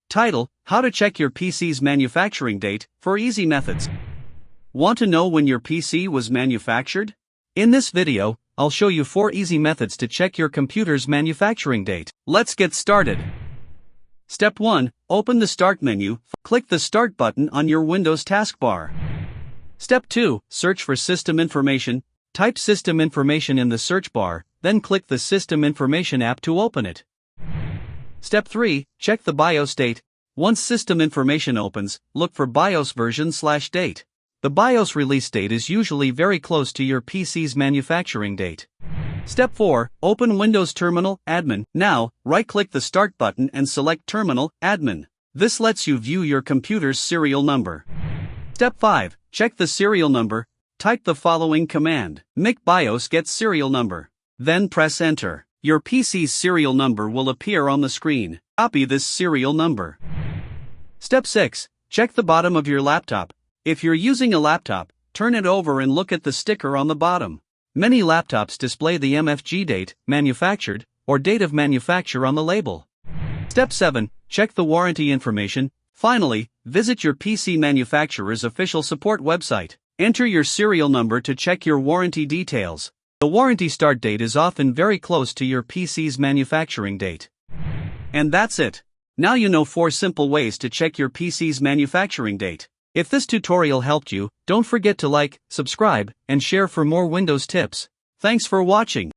Title: How to check your PC's manufacturing date, for easy methods. Want to know when your PC was manufactured? In this video, I'll show you 4 easy methods to check your computer's manufacturing date. Let's get started. Step 1. Open the Start menu, click the Start button on your Windows taskbar. Step 2. Search for System Information. Type System Information in the search bar, then click the System Information app to open it. Step 3. Check the BIOS date. Once System Information opens, look for BIOS version/date. The BIOS release date is usually very close to your PC's manufacturing date. Step 4. Open Windows Terminal, Admin. Now, right-click the Start button and select Terminal, Admin. This lets you view your computer's serial number. Step 5. Check the serial number. Type the following command: make BIOS get serial number. Then press Enter. Your PC's serial number will appear on the screen. Copy this serial number. Step 6. Check the bottom of your laptop. If you're using a laptop, turn it over and look at the sticker on the bottom. Many laptops display the MFG date, manufactured, or date of manufacture on the label. Step 7. Check the warranty information. Finally, visit your PC manufacturer's official support website. Enter your serial number to check your warranty details. The warranty start date is often very close to your PC's manufacturing date. And that's it. Now you know 4 simple ways to check your PC's manufacturing date. If this tutorial helped you, don't forget to like, subscribe, and share for more Windows tips. Thanks for watching.